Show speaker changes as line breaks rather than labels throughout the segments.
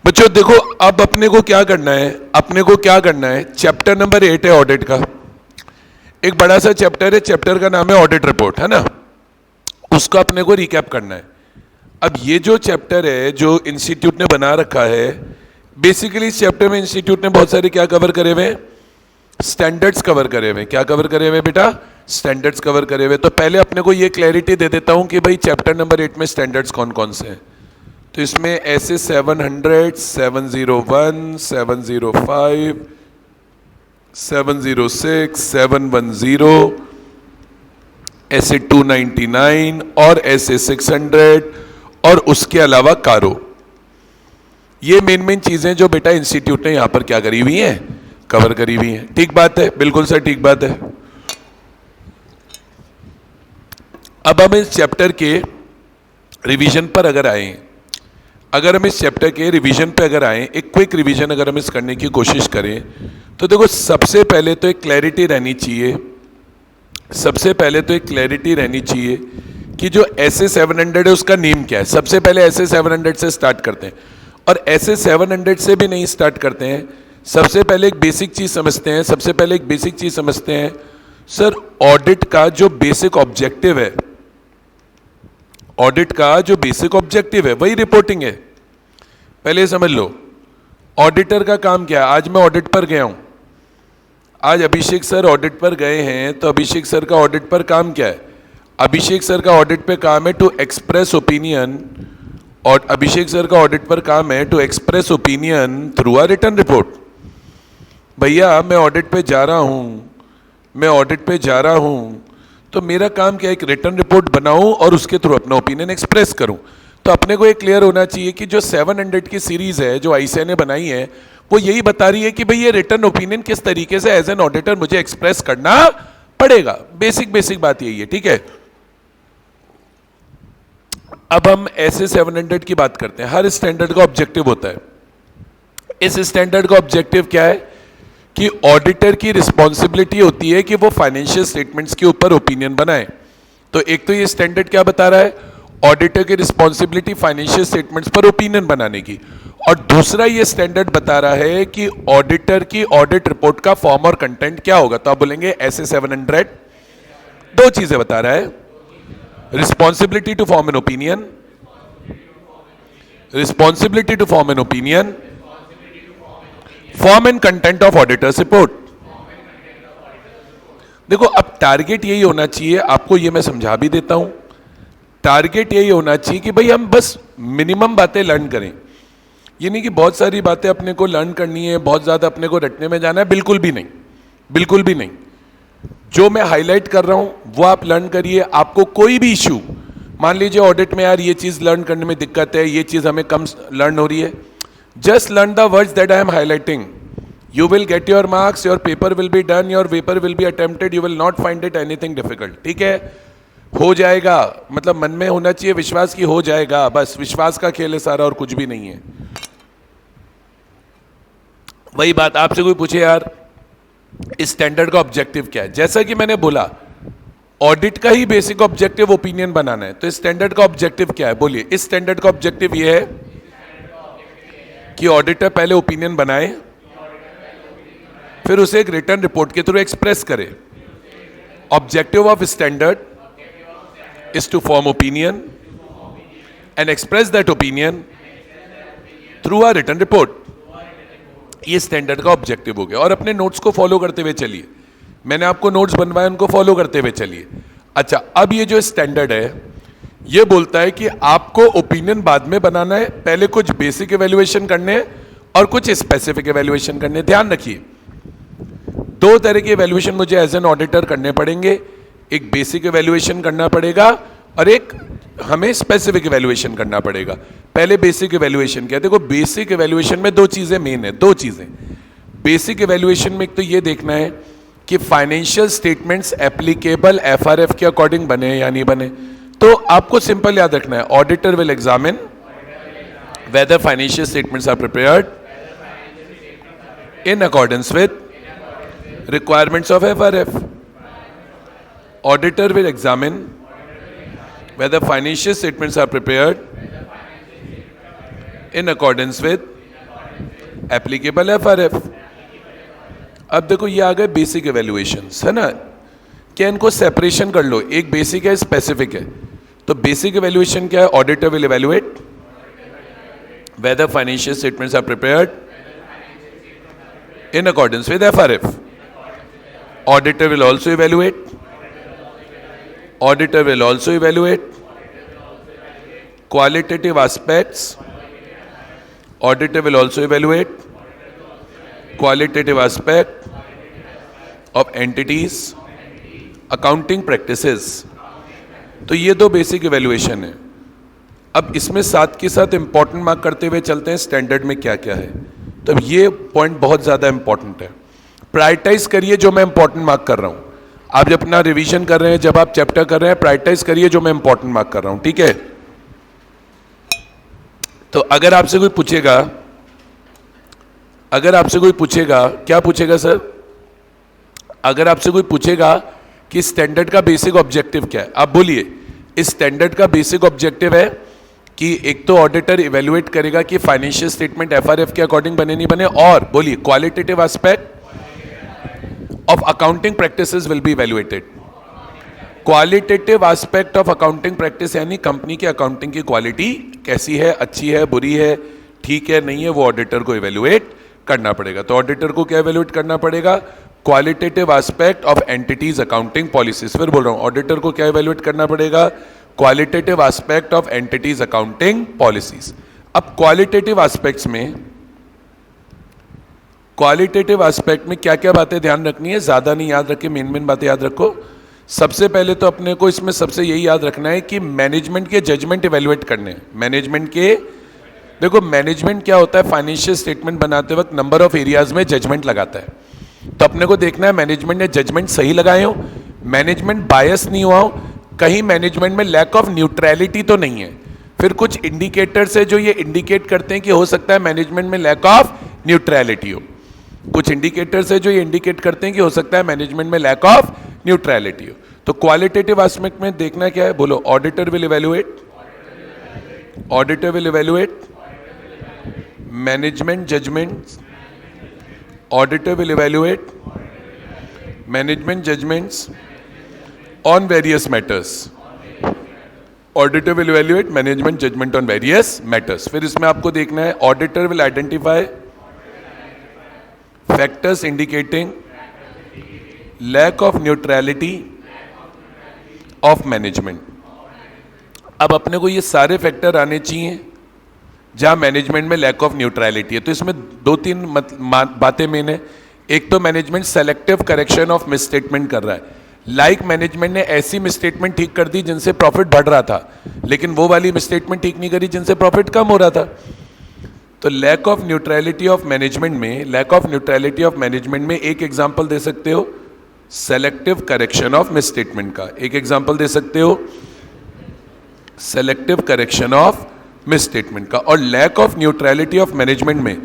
बच्चों देखो, अब अपने को क्या करना है, अपने को क्या करना है, चैप्टर नंबर 8 है ऑडिट का, एक बड़ा सा चैप्टर है, चैप्टर का नाम है ऑडिट रिपोर्ट, है ना, उसका अपने को रिकैप करना है। अब ये जो चैप्टर है जो इंस्टीट्यूट ने बना रखा है, बेसिकली इस चैप्टर में इंस्टीट्यूट ने बहुत सारे क्या कवर करे हुए, स्टैंडर्ड्स कवर करे हुए। क्या कवर करे हुए बेटा? स्टैंडर्ड्स कवर करे हुए। तो पहले अपने को ये क्लैरिटी दे देता हूं कि भाई चैप्टर नंबर 8 में स्टैंडर्ड्स कौन कौन से हैं। तो इसमें ऐसे 700, 701, 705, 706, 710, ऐसे 299 और ऐसे 600 और उसके अलावा कारो। ये मेन चीजें जो बेटा इंस्टीट्यूट ने यहां पर क्या करी हुई हैं, कवर करी हुई हैं। ठीक बात है, बिल्कुल सर, ठीक बात है। अब हम इस चैप्टर के रिवीजन पर अगर आए, अगर हम इस चैप्टर के रिवीजन पे अगर आए, एक क्विक रिवीजन अगर हम इस करने की कोशिश करें, तो देखो सबसे पहले तो एक क्लैरिटी रहनी चाहिए, सबसे पहले तो एक क्लैरिटी रहनी चाहिए कि जो SA700 है उसका नेम क्या है। सबसे पहले SA700 से स्टार्ट करते हैं, और SA700 से भी नहीं स्टार्ट करते हैं। सबसे पहले एक बेसिक चीज समझते हैं, सबसे पहले एक बेसिक चीज समझते हैं सर, ऑडिट का जो बेसिक ऑब्जेक्टिव है, ऑडिट का जो बेसिक ऑब्जेक्टिव है वही रिपोर्टिंग है। पहले समझ लो ऑडिटर का काम क्या है। आज मैं ऑडिट पर गया हूं, आज अभिषेक सर ऑडिट पर गए हैं, तो अभिषेक सर का ऑडिट पर काम क्या है? अभिषेक सर का ऑडिट पे काम है टू एक्सप्रेस ओपिनियन, और अभिषेक सर का ऑडिट पर काम है to express opinion through a written report. भैया मैं ऑडिट पे जा रहा हूं, मैं ऑडिट पे जा रहा हूं, तो मेरा काम क्या है, एक रिटन रिपोर्ट बनाऊं और उसके थ्रू अपना ओपिनियन एक्सप्रेस करूं। तो अपने को ये क्लियर होना चाहिए कि जो 700 की सीरीज है जो आईसीए ने बनाई है, वो यही बता रही है कि भाई ये रिटन ओपिनियन किस तरीके से एज एन ऑडिटर मुझे एक्सप्रेस करना पड़ेगा। बेसिक बात यही है, ठीक है। अब हम SA700 की बात करते हैं। हर स्टैंडर्ड का ऑब्जेक्टिव होता है। इस स्टैंडर्ड का ऑब्जेक्टिव क्या है कि ऑडिटर की रिस्पॉन्सिबिलिटी होती है कि वो फाइनेंशियल स्टेटमेंट्स के ऊपर ओपिनियन बनाए। तो एक तो ये स्टैंडर्ड क्या बता रहा है, ऑडिटर की रिस्पॉन्सिबिलिटी फाइनेंशियल स्टेटमेंट्स पर ओपिनियन बनाने की, और दूसरा ये स्टैंडर्ड बता रहा है कि ऑडिटर की ऑडिट रिपोर्ट का फॉर्म और कंटेंट क्या होगा। तो आप बोलेंगे SA700 दो चीजें बता रहा है, responsibility to form an opinion, responsibility to form an opinion, form and content of auditor's report. देखो अब टारगेट यही होना चाहिए, आपको ये मैं समझा भी देता हूं, टारगेट यही होना चाहिए कि भाई हम बस मिनिमम बातें लर्न करें। ये नहीं कि बहुत सारी बातें अपने को लर्न करनी है, बहुत ज्यादा अपने को रटने में जाना है, बिल्कुल भी नहीं, बिल्कुल भी नहीं। जो मैं हाईलाइट कर रहा हूं वो आप लर्न करिए। आपको कोई भी इश्यू, मान लीजिए ऑडिट में यार ये चीज लर्न करने में दिक्कत है, ये चीज हमें कम लर्न हो रही है, just learn the words that I am highlighting. You will get your marks, your paper will be done, your paper will be attempted, you will not find it anything difficult. ठीक है, हो जाएगा, मतलब मन में होना चाहिए विश्वास की हो जाएगा, बस विश्वास का खेल है सारा और कुछ भी नहीं है। वही बात आपसे कोई पूछे यार इस स्टैंडर्ड का ऑब्जेक्टिव क्या है, जैसा कि मैंने बोला ऑडिट का ही बेसिक ऑब्जेक्टिव ओपिनियन बनाना है। तो इस स्टैंडर्ड का ऑब्जेक्टिव क्या है, बोलिए। इस स्टैंडर्ड का ऑब्जेक्टिव ये है कि ऑडिटर पहले ओपिनियन बनाए, फिर उसे एक रिटर्न रिपोर्ट के थ्रू एक्सप्रेस करे। Objective of standard is to form opinion and express that opinion through a written report. ये स्टैंडर्ड का ऑब्जेक्टिव हो गया। और अपने नोट्स को फॉलो करते हुए चलिए, मैंने आपको नोट्स बनवाए उनको फॉलो करते हुए चलिए। अच्छा, अब ये जो स्टैंडर्ड है ये बोलता है कि आपको ओपिनियन बाद में बनाना है, पहले कुछ बेसिक एवेल्युएशन करने हैं और कुछ स्पेसिफिक एवेल्युएशन करने। ध्यान रखिए, दो तरह के एवेल्युएशन मुझे एज एन ऑडिटर करने पड़ेंगे, एक बेसिक एवेल्युएशन करना पड़ेगा और एक हमें स्पेसिफिक एवेल्युएशन करना पड़ेगा। पहले बेसिक एवेल्युएशन क्या है, देखो बेसिक एवेल्युएशन में दो चीजें मेन है, दो चीजें। बेसिक एवेल्युएशन में एक तो ये देखना है कि फाइनेंशियल स्टेटमेंट्स एप्लीकेबल FRF के अकॉर्डिंग बने या नहीं बने। तो आपको सिंपल याद रखना है, auditor will examine whether financial statements are prepared in accordance with requirements of FRF। Auditor will examine whether financial statements are prepared in accordance with applicable FRF. अब देखो ये आ गए बेसिक इवैल्यूएशंस, है ना। क्या इनको सेपरेशन कर लो, एक बेसिक है, स्पेसिफिक है। तो बेसिक इवैल्यूएशन क्या है? Auditor will evaluate whether financial statements are prepared in accordance with FRF. Auditor will also evaluate. Auditor will also evaluate qualitative aspects. Auditor will also evaluate qualitative aspect of entities, accounting practices. तो ये दो basic evaluation है। अब इसमें साथ के साथ important mark करते हुए चलते हैं स्टैंडर्ड में क्या क्या है। तो अब ये पॉइंट बहुत ज़्यादा इंपॉर्टेंट है। प्रायोरिटाइज करिए जो मैं इंपॉर्टेंट मार्क कर रहा हूँ। आप जब अपना रिवीजन कर रहे हैं, जब आप चैप्टर कर रहे हैं, प्रायोरिटाइज करिए जो मैं इंपॉर्टेंट मार्क कर रहा हूँ, ठीक है। तो अगर आपसे कोई पूछेगा, क्या पूछेगा सर? अगर आपसे कोई पूछेगा कि स्टैंडर्ड का बेसिक ऑब्जेक्टिव क्या है, आप बोलिए इस स्टैंडर्ड का बेसिक ऑब्जेक्टिव है कि एक तो ऑडिटर इवैल्यूएट करेगा कि फाइनेंशियल स्टेटमेंट एफआरएफ के अकॉर्डिंग बने नहीं बने, और बोलिए qualitative aspect of accounting practices will be evaluated. Qualitative aspect of accounting practice यानी कंपनी की अकाउंटिंग की क्वालिटी कैसी है, अच्छी है, बुरी है, ठीक है, नहीं है, वो ऑडिटर को इवैल्यूएट करना पड़ेगा। तो ऑडिटर को क्या इवैल्यूएट करना पड़ेगा? Qualitative aspect of entities accounting policies. फिर बोल रहा हूं, ऑडिटर को क्या इवैल्यूएट करना पड़ेगा? Qualitative aspect of entities accounting policies. अब क्वालिटेटिव एस्पेक्ट्स में क्या क्या बातें ध्यान रखनी है? ज्यादा नहीं याद रखे, मेन बातें याद रखो। सबसे पहले तो अपने को इसमें सबसे यही याद रखना है कि मैनेजमेंट के जजमेंट इवैल्यूएट करने हैं। देखो मैनेजमेंट क्या होता है, फाइनेंशियल स्टेटमेंट बनाते वक्त नंबर ऑफ एरियाज में जजमेंट लगाता है। तो अपने को देखना है मैनेजमेंट ने जजमेंट सही लगाए हो, मैनेजमेंट बायस नहीं हुआ हो, कहीं मैनेजमेंट में लैक ऑफ न्यूट्रलिटी तो नहीं है। फिर कुछ इंडिकेटर्स है जो ये इंडिकेट करते हैं कि हो सकता है मैनेजमेंट में लैक ऑफ न्यूट्रलिटी हो। कुछ इंडिकेटर्स है जो ये इंडिकेट करते हैं कि हो सकता है मैनेजमेंट में लैक ऑफ न्यूट्रलिटी हो। तो क्वालिटेटिव एस्पेक्ट में देखना क्या है? बोलो auditor will evaluate management judgements. Auditor will evaluate management judgments on various matters. Auditor will evaluate management judgment on various matters. फिर इसमें आपको देखना है auditor will identify factors indicating lack of neutrality of management. अब अपने को ये सारे फैक्टर आने चाहिए जहां मैनेजमेंट में लैक ऑफ न्यूट्रलिटी है। तो इसमें दो तीन बातें मेन है। एक तो management selective correction of misstatement कर रहा है। लाइक मैनेजमेंट ने ऐसी मिसस्टेटमेंट ठीक कर दी जिनसे प्रॉफिट बढ़ रहा था, लेकिन वो वाली मिसस्टेटमेंट ठीक नहीं करी जिनसे प्रॉफिट कम हो रहा था। तो lack of neutrality of management में एक एग्जाम्पल दे सकते हो सेलेक्टिव करेक्शन ऑफ मिसस्टेटमेंट का। एक एग्जाम्पल दे सकते हो सेलेक्टिव करेक्शन ऑफ मिसस्टेटमेंट का। और lack of neutrality of management में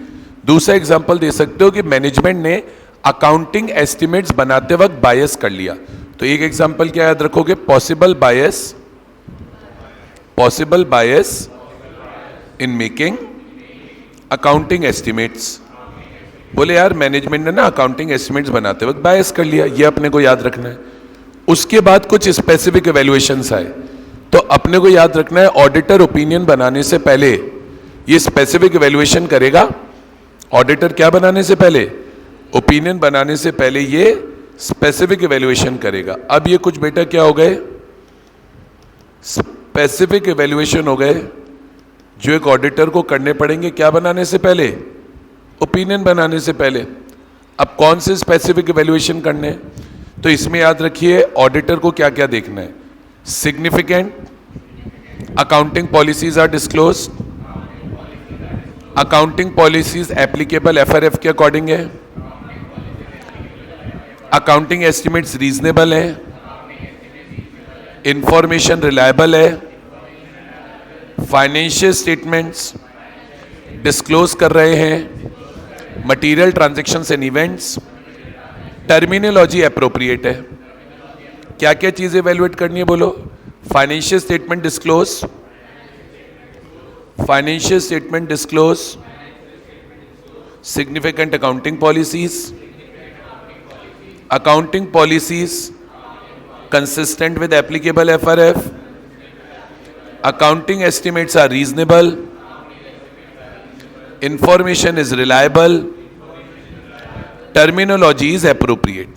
दूसरा एग्जांपल दे सकते हो कि मैनेजमेंट ने अकाउंटिंग एस्टिमेट्स बनाते वक्त बायस कर लिया। तो एक एग्जांपल क्या याद रखोगे? Possible bias in making accounting estimates. बोले यार मैनेजमेंट ने ना अकाउंटिंग एस्टिमेट्स बनाते वक्त बायस कर लिया, ये अपने को याद रखना है। उसके बाद कुछ स्पेसिफिक इवैल्यूएशंस आए, तो अपने को याद रखना है ऑडिटर ओपिनियन बनाने से पहले ये स्पेसिफिक इवैल्यूएशन करेगा। ऑडिटर क्या बनाने से पहले? ओपिनियन बनाने से पहले ये स्पेसिफिक इवैल्यूएशन करेगा। अब ये कुछ बेटा क्या हो गए? स्पेसिफिक इवैल्यूएशन हो गए जो एक ऑडिटर को करने पड़ेंगे। क्या बनाने से पहले? ओपिनियन बनाने से पहले। अब कौन से स्पेसिफिक इवैल्यूएशन करने हैं? तो इसमें याद रखिए ऑडिटर को क्या क्या देखना है। Significant accounting policies are disclosed. Accounting policies applicable FRF के अकॉर्डिंग है। Accounting estimates reasonable है। Information reliable है। Financial statements disclose कर रहे हैं। Material transactions and events। Terminology appropriate है। क्या क्या चीजें इवैल्यूएट करनी है? बोलो financial statement significant accounting policies, accounting policies consistent with applicable FRF, accounting estimates are reasonable, information is reliable, terminology is appropriate.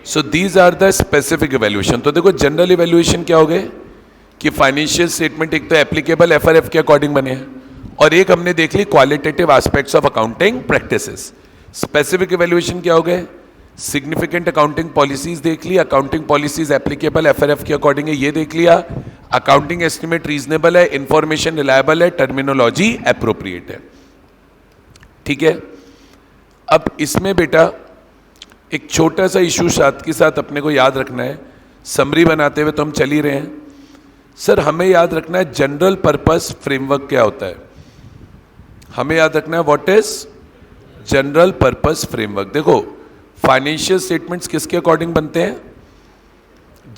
So these are the specific evaluation. तो देखो general evaluation क्या हो गए कि फाइनेंशियल स्टेटमेंट एक तो applicable FRF के according बने हैं और एक हमने देख ली qualitative aspects of accounting practices. Specific evaluation क्या हो गए, सिग्निफिकेंट अकाउंटिंग पॉलिसीज देख ली, अकाउंटिंग पॉलिसीज एप्लीकेबल एफआरएफ के अकॉर्डिंग है ये देख लिया, अकाउंटिंग एस्टिमेट रीजनेबल है, इंफॉर्मेशन रिलायबल है, टर्मिनोलॉजी एप्रोप्रिएट है. ठीक है. अब इसमें बेटा एक छोटा सा इशू साथ के साथ अपने को याद रखना है. समरी बनाते हुए तो हम चल ही रहे हैं. सर हमें याद रखना है जनरल पर्पस फ्रेमवर्क क्या होता है. हमें याद रखना है what is general purpose framework. देखो फाइनेंशियल स्टेटमेंट्स किसके अकॉर्डिंग बनते हैं,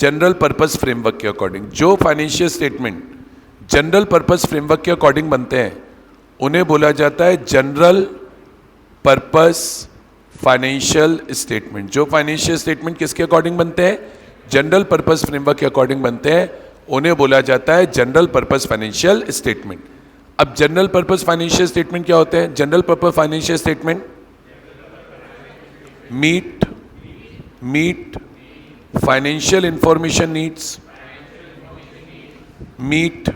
जनरल पर्पस फ्रेमवर्क के अकॉर्डिंग. जो financial statement general purpose framework के अकॉर्डिंग बनते हैं उन्हें बोला जाता है जनरल पर्पस फाइनेंशियल स्टेटमेंट. जो फाइनेंशियल स्टेटमेंट किसके अकॉर्डिंग बनते हैं, जनरल पर्पस फ्रेमवर्क के अकॉर्डिंग बनते हैं, उन्हें बोला जाता है जनरल पर्पस फाइनेंशियल स्टेटमेंट. अब जनरल पर्पस फाइनेंशियल स्टेटमेंट क्या होते हैं. General purpose financial statement meet financial information needs, meet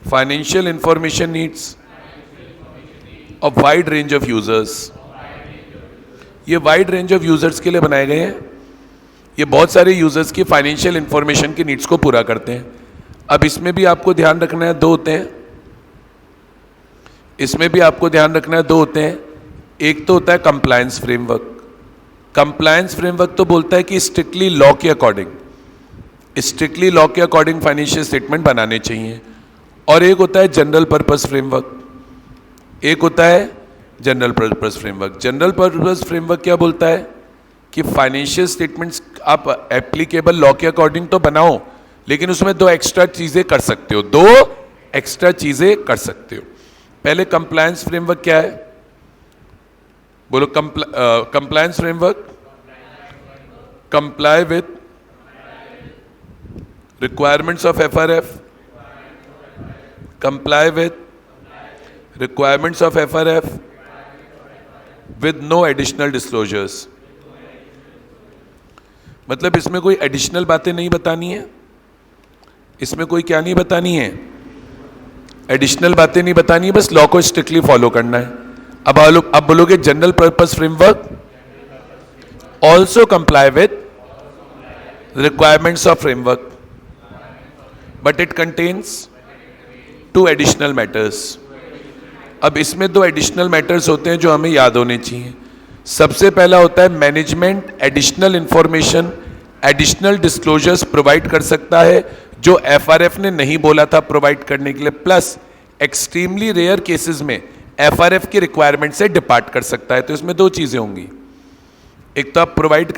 financial information needs of wide range of users. ये वाइड रेंज ऑफ यूजर्स के लिए बनाए गए हैं. ये बहुत सारे यूजर्स की फाइनेंशियल इंफॉर्मेशन की नीड्स को पूरा करते हैं. अब इसमें भी आपको ध्यान रखना है दो होते हैं. इसमें भी आपको ध्यान रखना है दो होते हैं. एक तो होता है कंप्लायंस फ्रेमवर्क. कंप्लायंस फ्रेमवर्क तो बोलता है कि स्ट्रिक्टली लॉ के अकॉर्डिंग फाइनेंशियल स्टेटमेंट बनाने चाहिए. और एक होता है जनरल पर्पस फ्रेमवर्क. एक होता है general purpose framework. General purpose framework क्या बोलता है कि फाइनेंशियल स्टेटमेंट्स आप एप्लीकेबल लॉ के अकॉर्डिंग तो बनाओ लेकिन उसमें दो एक्स्ट्रा चीजें कर सकते हो. पहले कंप्लायंस फ्रेमवर्क क्या है, बोलो. Compliance framework comply with requirements of FRF, comply with requirements of FRF with no additional disclosures. मतलब इसमें कोई एडिशनल बातें नहीं बतानी है. इसमें कोई क्या नहीं बतानी है, एडिशनल बातें नहीं बतानी है, बस लॉ को स्ट्रिक्टली फॉलो करना है. अब बोलोगे general purpose framework also comply with requirements of framework but it contains two additional matters. अब इसमें दो एडिशनल मैटर्स होते हैं जो हमें याद होने चाहिए. सबसे पहला होता है management additional information, additional disclosures provide कर सकता है जो एफआरएफ ने नहीं बोला था प्रोवाइड करने के लिए, प्लस एक्सट्रीमली रेयर केसेस में एफआरएफ की रिक्वायरमेंट से डिपार्ट कर सकता है. तो इसमें दो चीजें होंगी. एक तो आप प्रोवाइड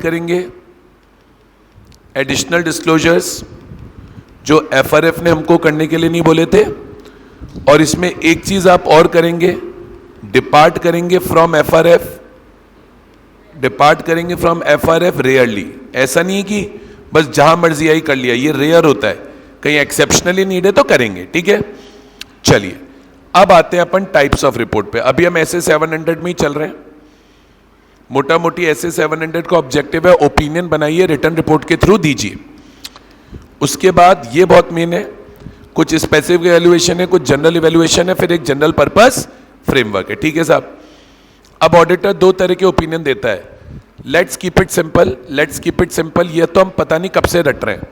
करेंगे एडिशनल डिस्क्लोजर्स जो एफआरएफ ने हमको करने के लिए नहीं बोले थे, और इसमें एक चीज आप और करेंगे, डिपार्ट करेंगे फ्रॉम एफआरएफ रेयरली. ऐसा नहीं है कि बस जहां मर्जी आई कर लिया, ये रेयर होता है. कहीं एक्सेप्शनली नीड है तो करेंगे. ठीक है. चलिए अब आते हैं अपन टाइप्स ऑफ रिपोर्ट पे. अभी हम एसए 700 में ही चल रहे हैं. मोटा मोटी एसए 700 का ऑब्जेक्टिव है ओपिनियन बनाइए, रिटर्न रिपोर्ट के थ्रू दीजिए. उसके बाद ये बहुत मेन है, कुछ स्पेसिफिक इवैल्यूएशन है, कुछ जनरल इवैल्यूएशन है, फिर एक जनरल पर्पस फ्रेमवर्क है. ठीक है साहब. अब ऑडिटर दो तरह के ओपिनियन देता है. Let's keep it simple. ये तो हम पता नहीं कब से रट रहे हैं.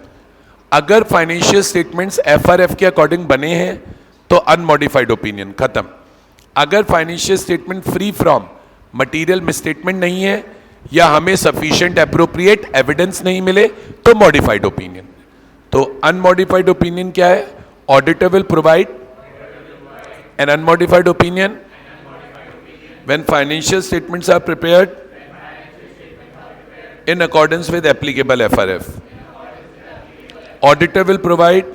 अगर फाइनेंशियल स्टेटमेंट्स एफआरएफ के अकॉर्डिंग बने हैं तो अनमॉडिफाइड ओपिनियन खत्म. अगर financial statement free from material misstatement नहीं है या हमें सफिशिएंट एप्रोप्रिएट एविडेंस नहीं मिले तो मॉडिफाइड ओपिनियन. तो अनमॉडिफाइड ओपिनियन क्या है, auditor will provide an unmodified opinion when financial statements are prepared in accordance with applicable FRF. Auditor will provide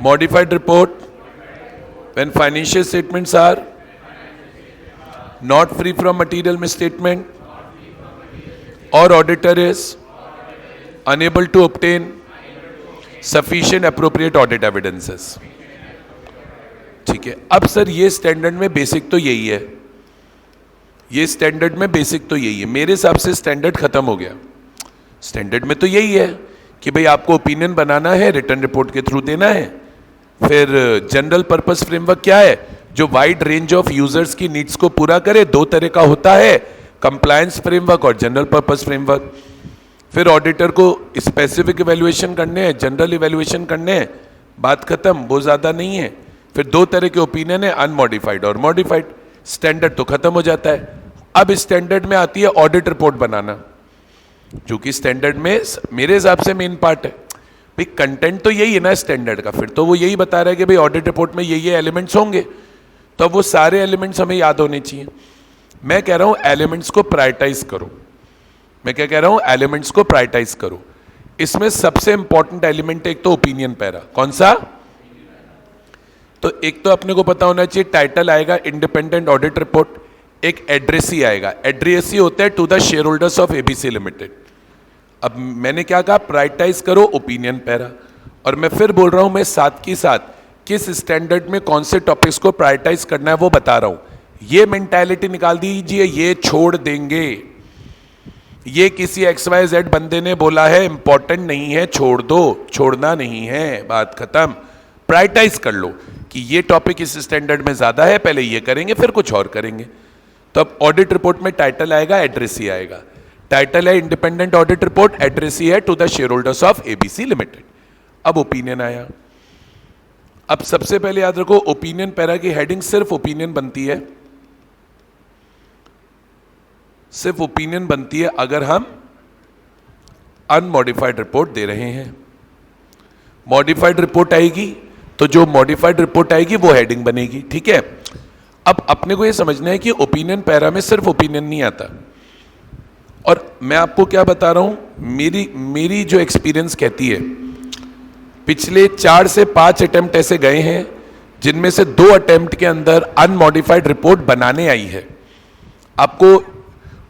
Modified report when financial statements are not free from material misstatement or auditor is unable to obtain sufficient appropriate audit evidences. ठीक है, अब sir ये standard में basic तो यही है, ये standard में बेसिक तो यही है। मेरे हिसाब से स्टैंडर्ड खत्म हो गया। स्टैंडर्ड में तो यही है कि भाई आपको ओपिनियन बनाना है, रिटर्न रिपोर्ट के थ्रू देना है। फिर जनरल पर्पस फ्रेमवर्क क्या है, जो वाइड रेंज ऑफ यूजर्स की नीड्स को पूरा करे। दो तरह का होता है, कंप्लायंस फ्रेमवर्क और जनरल पर्पस फ्रेमवर्क। फिर ऑडिटर को स्पेसिफिक इवैल्यूएशन करने हैं, जनरल इवैल्यूएशन करने हैं, बात खत्म, वो ज़्यादा नहीं है। फिर दो तरह के ओपिनियन है, अनमॉडिफाइड और मॉडिफाइड। स्टैंडर्ड तो खत्म हो जाता है। अब स्टैंडर्ड में आती है ऑडिट रिपोर्ट बनाना, जो कि स्टैंडर्ड में मेरे हिसाब से मेन पार्ट है। भाई कंटेंट तो यही है ना स्टैंडर्ड का, फिर तो वो यही बता रहा है कि भाई ऑडिट रिपोर्ट में ये एलिमेंट्स होंगे, तो अब वो सारे एलिमेंट्स हमें याद होने चाहिए। मैं कह रहा हूं एलिमेंट्स को प्रायोरिटाइज करो। मैं क्या कह रहा हूं, एलिमेंट्स को प्रायोरिटाइज करो। इसमें सबसे इंपॉर्टेंट एलिमेंट एक तो ओपिनियन पैरा। कौन सा? तो एक तो अपने को पता होना चाहिए, टाइटल आएगा इंडिपेंडेंट ऑडिट रिपोर्ट, एक एड्रेसी आएगा। एड्रेसी होता है to the share holders of ABC limited. अब मैंने क्या कहा, प्रायोरिटाइज करो ओपिनियन पैरा। और मैं फिर बोल रहा हूं, मैं साथ के साथ किस स्टैंडर्ड में कौन से टॉपिक्स को प्रायोरिटाइज करना है वो बता रहा हूं। ये मेंटालिटी निकाल दीजिए, ये छोड़ देंगे, ये किसी XYZ बंदे ने बोला है, इंपॉर्टेंट नहीं है, छोड़ दो, छोड़ना नहीं है, बात खत्म। प्रायोरिटाइज कर लो कि ये टॉपिक इस स्टैंडर्ड में ज्यादा है, पहले ये करेंगे फिर कुछ और करेंगे। तो अब ऑडिट रिपोर्ट में टाइटल आएगा, एड्रेसी आएगा। टाइटल है इंडिपेंडेंट ऑडिट रिपोर्ट, एड्रेसी है to the share holders of ABC limited. अब ओपिनियन आया। अब सबसे पहले याद रखो, ओपिनियन पैरा की हेडिंग सिर्फ ओपिनियन बनती है, सिर्फ ओपिनियन बनती है अगर हम अनमॉडिफाइड रिपोर्ट दे रहे हैं। मॉडिफाइड रिपोर्ट आएगी तो जो मॉडिफाइड रिपोर्ट आएगी वो हेडिंग बनेगी। ठीक है, अब अपने को ये समझना है कि ओपिनियन पैरा में सिर्फ ओपिनियन नहीं आता। और मैं आपको क्या बता रहा हूं, मेरी जो एक्सपीरियंस कहती है, पिछले 4 से 5 अटेम्प्ट ऐसे गए हैं जिनमें से 2 अटेम्प्ट के अंदर अनमॉडिफाइड रिपोर्ट बनाने आई है। आपको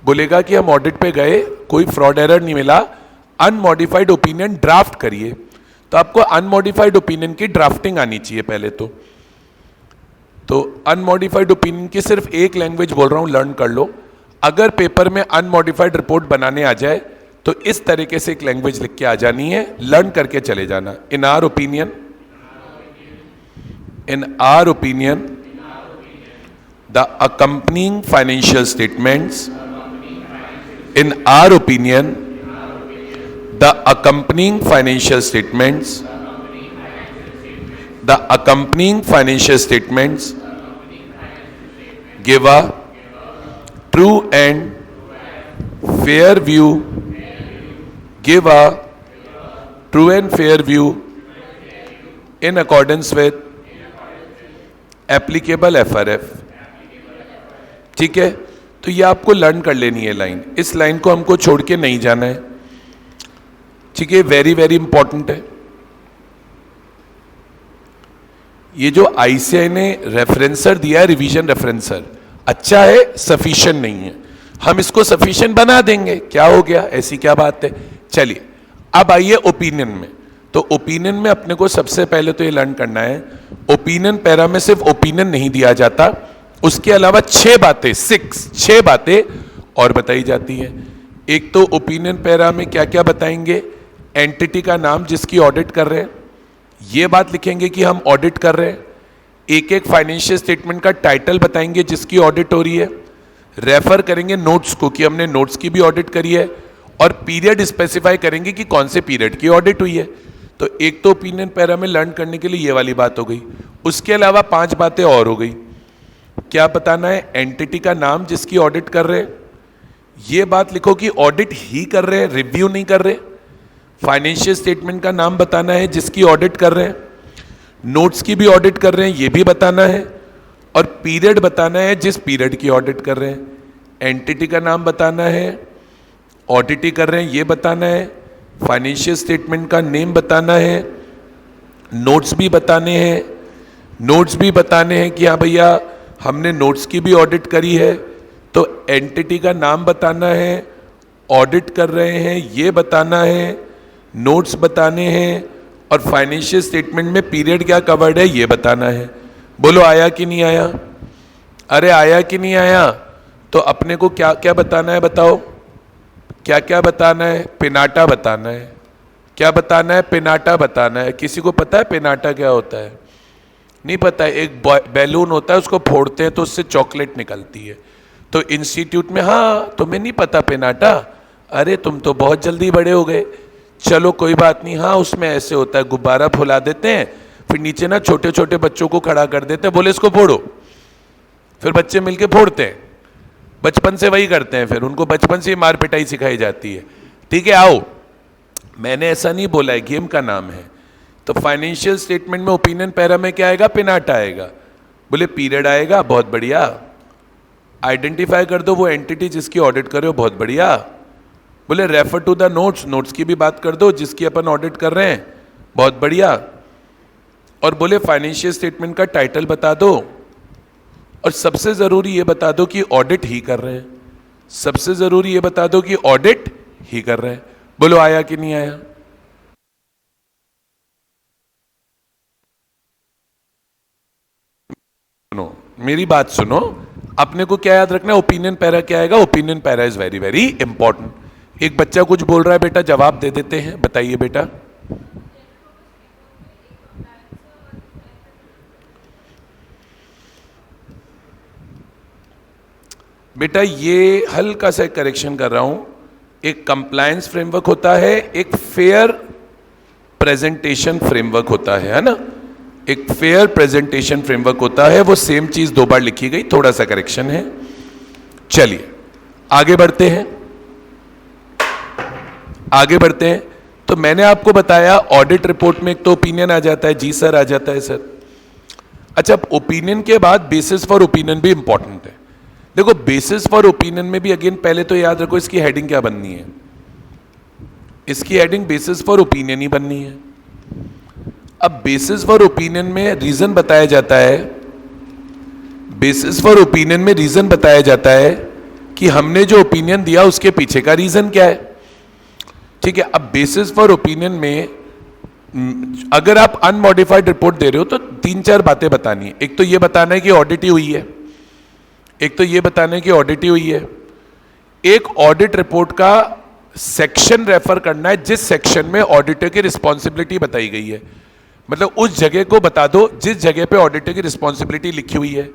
बोलेगा कि हम ऑडिट पे गए, कोई फ्रॉड एरर नहीं मिला, अनमॉडिफाइड ओपिनियन ड्राफ्ट करिए। तो आपको अनमॉडिफाइड ओपिनियन की ड्राफ्टिंग आनी चाहिए पहले तो अनमॉडिफाइड ओपिनियन की सिर्फ एक लैंग्वेज बोल रहा हूं, लर्न कर लो। अगर पेपर में अनमॉडिफाइड रिपोर्ट बनाने आ जाए तो इस तरीके से एक लैंग्वेज लिख के आ जानी है, लर्न करके चले जाना। In our opinion the accompanying financial statements, in our opinion, the accompanying financial statements give a true and fair view in accordance with applicable FRF। ठीक है, तो ये आपको लर्न कर लेनी है लाइन। इस लाइन को हमको छोड़ के नहीं जाना है। ठीक है, वेरी वेरी इंपॉर्टेंट है। ये जो ICAI ने रेफरेंसर दिया है, रिवीजन रेफरेंसर, अच्छा है, सफिशिएंट नहीं है। हम इसको सफिशिएंट बना देंगे, क्या हो गया, ऐसी क्या बात है। चलिए अब आइए ओपिनियन में। तो ओपिनियन में अपने को सबसे पहले तो ये लर्न करना है, ओपिनियन पैरा में सिर्फ ओपिनियन नहीं दिया जाता, उसके अलावा 6 बातें और बताई जाती हैं। एक तो ओपिनियन पैरा में क्या क्या बताएंगे, एंटिटी का नाम जिसकी ऑडिट कर रहे हैं, ये बात लिखेंगे कि हम ऑडिट कर रहे हैं। एक एक फाइनेंशियल स्टेटमेंट का टाइटल बताएंगे जिसकी ऑडिट हो रही है। रेफर करेंगे नोट्स को कि हमने नोट्स की भी ऑडिट करी है, और पीरियड स्पेसिफाई करेंगे कि कौन से पीरियड की ऑडिट हुई है। तो एक तो ओपिनियन पैरा में लर्न करने के लिए ये वाली बात हो गई। उसके अलावा 5 बातें और हो गई। क्या बताना है, एंटिटी का नाम जिसकी ऑडिट कर रहे हैं, ये बात लिखो कि ऑडिट ही कर रहे हैं, रिव्यू नहीं कर रहे। फाइनेंशियल स्टेटमेंट का नाम बताना है जिसकी ऑडिट कर रहे हैं, नोट्स की भी ऑडिट कर रहे हैं ये भी बताना है, और पीरियड बताना है जिस पीरियड की ऑडिट कर रहे हैं। एंटिटी का नाम बताना है, ऑडिट ही कर रहे हैं ये बताना है, फाइनेंशियल स्टेटमेंट का नेम बताना है, नोट्स भी बताने हैं, नोट्स भी बताने हैं कि हाँ भैया हमने नोट्स की भी ऑडिट करी है, तो एंटिटी का नाम बताना है, ऑडिट कर रहे हैं ये बताना है, नोट्स बताने हैं, और फाइनेंशियल स्टेटमेंट में पीरियड क्या कवर्ड है ये बताना है। बोलो आया कि नहीं आया? अरे आया कि नहीं आया? तो अपने को क्या क्या बताना है बताओ, क्या क्या बताना है? पिनाटा बताना है। क्या बताना है? पिनाटा बताना है। किसी को पता है पिनाटा क्या होता है? नहीं पता है। एक बैलून होता है, उसको फोड़ते हैं तो उससे चॉकलेट निकलती है। तो इंस्टीट्यूट में, हाँ तुम्हें नहीं पता पिनाटा? अरे तुम तो बहुत जल्दी बड़े हो गए। चलो कोई बात नहीं, हाँ उसमें ऐसे होता है, गुब्बारा फुला देते हैं, फिर नीचे ना छोटे छोटे बच्चों को खड़ा कर देते हैं, बोले इसको फोड़ो, फिर बच्चे मिलके फोड़ते हैं। बचपन से वही करते हैं, फिर उनको बचपन से ही मार पिटाई सिखाई जाती है। ठीक है आओ, मैंने ऐसा नहीं बोला है, गेम का नाम है। तो फाइनेंशियल स्टेटमेंट में ओपिनियन पैरा में क्या आएगा? पिनाटा आएगा। बोले पीरियड आएगा, बहुत बढ़िया। आइडेंटिफाई कर दो वो एंटिटी जिसकी ऑडिट कर रहे हो, बहुत बढ़िया। बोले refer to the notes, notes की भी बात कर दो जिसकी अपन ऑडिट कर रहे हैं, बहुत बढ़िया। और बोले फाइनेंशियल स्टेटमेंट का टाइटल बता दो, और सबसे जरूरी ये बता दो कि ऑडिट ही कर रहे हैं। सबसे जरूरी ये बता दो कि ऑडिट ही कर रहे हैं। बोलो आया कि नहीं आया? सुनो मेरी बात सुनो, अपने को क्या याद रखना है? ओपिनियन पैरा क्या आएगा? Opinion para is very very important. एक बच्चा कुछ बोल रहा है बेटा, जवाब दे देते हैं, बताइए बेटा। बेटा ये हल्का सा करेक्शन कर रहा हूं, एक कंप्लायंस फ्रेमवर्क होता है, एक फेयर प्रेजेंटेशन फ्रेमवर्क होता है ना? एक फेयर प्रेजेंटेशन फ्रेमवर्क होता है, वो सेम चीज दो बार लिखी गई, थोड़ा सा करेक्शन है। चलिए आगे बढ़ते हैं, आगे बढ़ते हैं। तो मैंने आपको बताया ऑडिट रिपोर्ट में एक तो ओपिनियन आ जाता है, जी सर आ जाता है सर। अच्छा, ओपिनियन के बाद बेसिस फॉर ओपिनियन भी इंपॉर्टेंट है। देखो बेसिस फॉर ओपिनियन में भी अगेन पहले तो याद रखो इसकी हेडिंग क्या बननी है। इसकी हेडिंग बेसिस फॉर ओपिनियन ही बननी है। अब बेसिस फॉर ओपिनियन में रीजन बताया जाता है, बेसिस फॉर ओपिनियन में रीजन बताया जाता है कि हमने जो ओपिनियन दिया उसके पीछे का रीजन क्या है। ठीक है, अब बेसिस फॉर ओपिनियन में अगर आप अनमॉडिफाइड रिपोर्ट दे रहे हो तो तीन चार बातें बतानी है। एक तो ये बताना है कि ऑडिट ही हुई है, एक तो ये बताना है कि ऑडिट ही हुई है, एक ऑडिट रिपोर्ट का सेक्शन रेफर करना है जिस सेक्शन में ऑडिटर की रिस्पॉन्सिबिलिटी बताई गई है। मतलब उस जगह को बता दो जिस जगह पे ऑडिटर की रिस्पॉन्सिबिलिटी लिखी हुई है।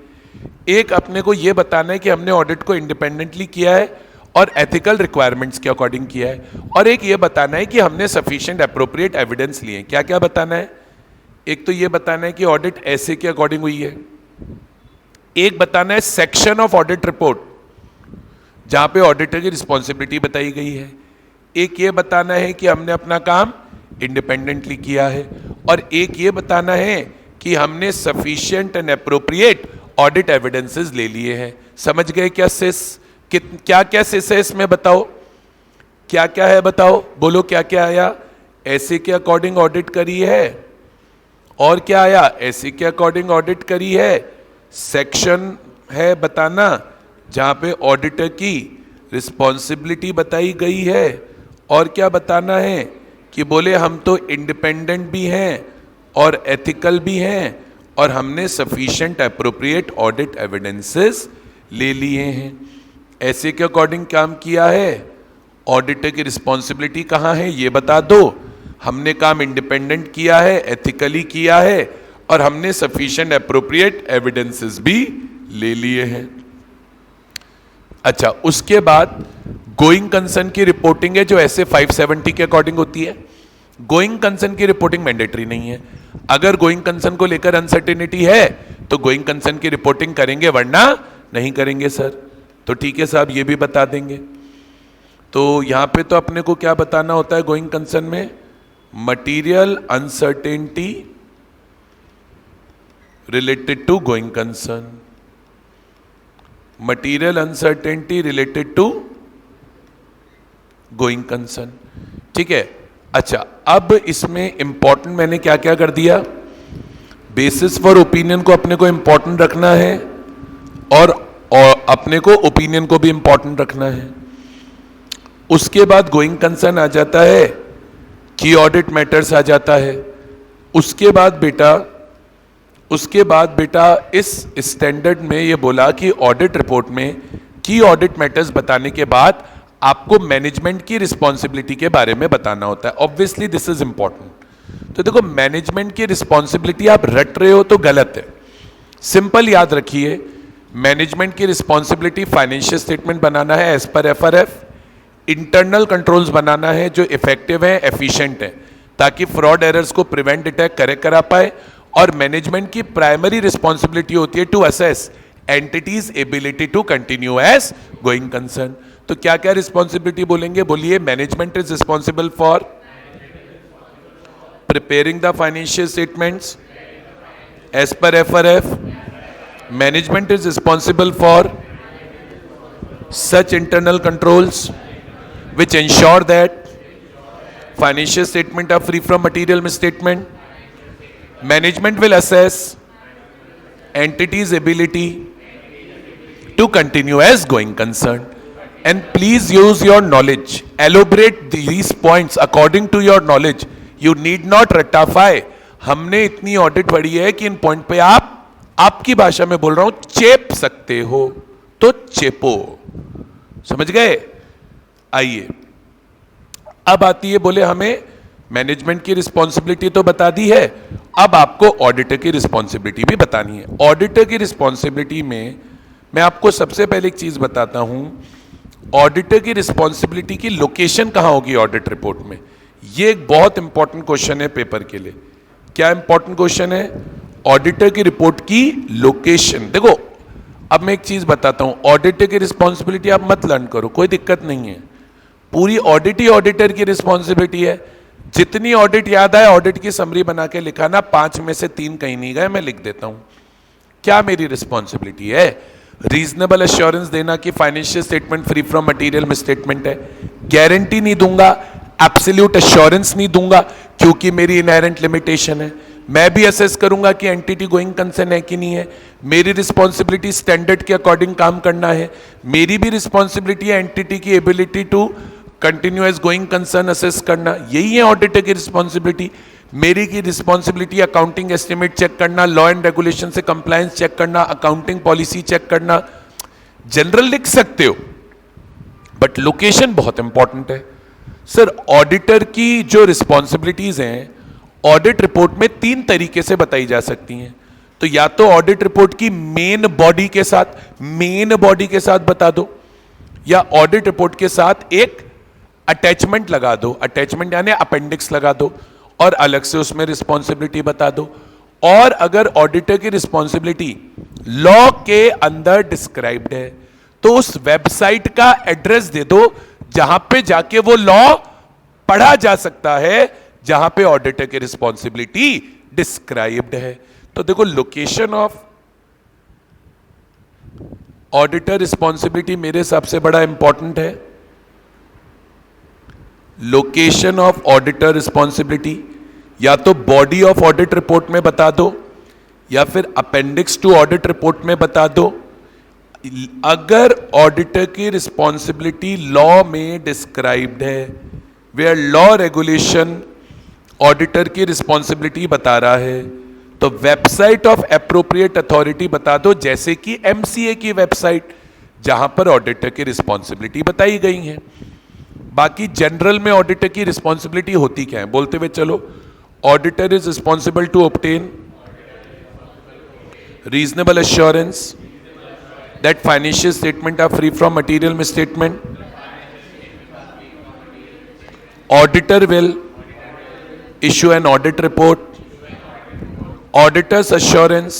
एक अपने को यह बताना है कि हमने ऑडिट को इंडिपेंडेंटली किया है और एथिकल रिक्वायरमेंट्स के अकॉर्डिंग किया है, और एक ये बताना है कि हमने सफिशिएंट एप्रोप्रिएट एविडेंस लिए। क्या क्या बताना है? एक तो ये बताना है कि ऑडिट ऐसे के अकॉर्डिंग हुई है, एक बताना है सेक्शन ऑफ ऑडिट रिपोर्ट जहां पे ऑडिटर की रिस्पॉन्सिबिलिटी बताई गई है, एक ये बताना है कि हमने अपना काम इंडिपेंडेंटली किया है, और एक ये बताना है कि हमने sufficient and appropriate audit evidences ले लिए हैं। समझ गए क्या सिस? क्या क्या सिस है इसमें बताओ, क्या क्या है बताओ, बोलो क्या क्या आया? ऐसे के अकॉर्डिंग ऑडिट करी है, और क्या आया? ऐसे के अकॉर्डिंग ऑडिट करी है, सेक्शन है बताना जहां पे ऑडिटर की रिस्पॉन्सिबिलिटी बताई गई है, और क्या बताना है कि बोले हम तो इंडिपेंडेंट भी हैं और एथिकल भी हैं और हमने सफिशिएंट एप्रोप्रिएट ऑडिट एविडेंसेस ले लिए हैं। ऐसे के अकॉर्डिंग काम किया है, ऑडिटर की रिस्पॉन्सिबिलिटी कहाँ है ये बता दो, हमने काम इंडिपेंडेंट किया है, एथिकली किया है, और हमने सफिशिएंट एप्रोप्रिएट एविडेंसेस भी ले लिए हैं। अच्छा, उसके बाद गोइंग कंसर्न की रिपोर्टिंग है जो ऐसे 570 के अकॉर्डिंग होती है। गोइंग कंसर्न की रिपोर्टिंग मैंडेटरी नहीं है। अगर गोइंग कंसर्न को लेकर अनसर्टेनिटी है तो गोइंग कंसर्न की रिपोर्टिंग करेंगे, वरना नहीं करेंगे सर। तो ठीक है साहब, ये भी बता देंगे। तो यहां पे तो अपने को क्या बताना होता है गोइंग कंसर्न में? Material uncertainty related to going concern, material uncertainty related to going concern. ठीक है, अच्छा, अब इसमें इंपॉर्टेंट मैंने क्या क्या कर दिया, बेसिस फॉर ओपिनियन को अपने को इंपॉर्टेंट रखना है और अपने को ओपिनियन को भी इंपॉर्टेंट रखना है। उसके बाद गोइंग कंसर्न आ जाता है, की ऑडिट मैटर्स आ जाता है। उसके बाद बेटा इस स्टैंडर्ड में ये बोला कि ऑडिट रिपोर्ट में की ऑडिट मैटर्स बताने के बाद आपको मैनेजमेंट की रिस्पॉन्सिबिलिटी के बारे में बताना होता है। Obviously this is important. तो देखो, मैनेजमेंट की रिस्पॉन्सिबिलिटी आप रट रहे हो तो गलत है। सिंपल याद रखिए, मैनेजमेंट की रिस्पॉन्सिबिलिटी फाइनेंशियल स्टेटमेंट बनाना है as per FRF, internal controls बनाना है जो इफेक्टिव है, एफिशिएंट है, ताकि फ्रॉड एरर्स को प्रिवेंट डिटेक्ट करेक्ट करा पाए। और मैनेजमेंट की प्राइमरी रिस्पॉन्सिबिलिटी होती है to assess entity's ability to continue as going concern. तो क्या क्या रिस्पॉन्सिबिलिटी बोलेंगे, बोलिए। Management is responsible for preparing the financial statements as per FRF. Management is responsible for such internal controls which ensure that financial statements are free from material misstatement. Management will assess entity's ability to continue as going concern. And please use your knowledge. Elaborate these points according to your knowledge. You need not ratify. हमने इतनी audit पढ़ी है कि इन point पे आप, आपकी भाषा में बोल रहा हूं, चेप सकते हो तो चेपो। समझ गए? आइए, अब आती है, बोले हमें मैनेजमेंट की रिस्पॉन्सिबिलिटी तो बता दी है, अब आपको ऑडिटर की रिस्पॉन्सिबिलिटी भी बतानी है। ऑडिटर की रिस्पॉन्सिबिलिटी में मैं आपको सबसे पहले एक चीज बताता हूं, ऑडिटर की रिस्पॉन्सिबिलिटी की लोकेशन कहां होगी ऑडिट रिपोर्ट में। यह एक बहुत इंपॉर्टेंट क्वेश्चन है पेपर के लिए। क्या इंपॉर्टेंट क्वेश्चन है? ऑडिटर की रिपोर्ट की लोकेशन। देखो, अब मैं एक चीज बताता हूं, ऑडिटर की रिस्पॉन्सिबिलिटी आप मत लर्न करो, कोई दिक्कत नहीं है। पूरी ऑडिट ही ऑडिटर की रिस्पॉन्सिबिलिटी है। जितनी ऑडिट याद आए ऑडिट की समरी बना के लिखाना, 5 में से 3 कहीं नहीं गए, मैं लिख देता हूं। क्या मेरी रिस्पॉन्सिबिलिटी है? रीजनेबल एश्योरेंस देना कि financial statement free from material misstatement है। गारंटी नहीं दूंगा, एब्सोल्यूट एश्योरेंस नहीं दूंगा, क्योंकि मेरी इनहेरेंट लिमिटेशन है। मैं भी असेस करूंगा कि एंटिटी गोइंग कंसर्न है कि नहीं है। मेरी रिस्पॉन्सिबिलिटी स्टैंडर्ड के अकॉर्डिंग काम करना है। मेरी भी रिस्पॉन्सिबिलिटी है एंटिटी की ability to continue as going concern assess करना। यही है ऑडिटर की रिस्पॉन्सिबिलिटी। मेरी की रिस्पॉन्सिबिलिटी अकाउंटिंग एस्टिमेट चेक करना, लॉ एंड रेगुलेशन से कंप्लायंस चेक करना, अकाउंटिंग पॉलिसी चेक करना। जनरल लिख सकते हो, बट लोकेशन बहुत इंपॉर्टेंट है। सर, ऑडिटर की जो रिस्पॉन्सिबिलिटीज हैं ऑडिट रिपोर्ट में 3 तरीके से बताई जा सकती हैं। तो या तो ऑडिट रिपोर्ट की मेन बॉडी के साथ बता दो, या ऑडिट रिपोर्ट के साथ एक अटैचमेंट लगा दो, अटैचमेंट यानी अपेंडिक्स लगा दो, और अलग से उसमें रिस्पॉन्सिबिलिटी बता दो। और अगर ऑडिटर की रिस्पॉन्सिबिलिटी लॉ के अंदर डिस्क्राइब्ड है तो उस वेबसाइट का एड्रेस दे दो जहां पे जाके वो लॉ पढ़ा जा सकता है, जहां पे ऑडिटर की रिस्पॉन्सिबिलिटी डिस्क्राइब्ड है। तो देखो, लोकेशन ऑफ ऑडिटर रिस्पॉन्सिबिलिटी मेरे हिसाब से बड़ा इंपॉर्टेंट है। लोकेशन ऑफ ऑडिटर रिस्पॉन्सिबिलिटी या तो बॉडी ऑफ ऑडिट रिपोर्ट में बता दो, या फिर अपेंडिक्स टू ऑडिट रिपोर्ट में बता दो। अगर ऑडिटर की रिस्पॉन्सिबिलिटी लॉ में डिस्क्राइब्ड है, वेयर लॉ रेगुलेशन ऑडिटर की रिस्पॉन्सिबिलिटी बता रहा है, तो वेबसाइट ऑफ एप्रोप्रिएट अथॉरिटी बता दो, जैसे कि एमसीए की वेबसाइट, जहां पर ऑडिटर की रिस्पॉन्सिबिलिटी बताई गई है। बाकी जनरल में ऑडिटर की रिस्पॉन्सिबिलिटी होती क्या है, बोलते हुए चलो। Auditor is responsible to obtain reasonable assurance that financial statement are free from material misstatement. Auditor will issue an audit report. Auditor's assurance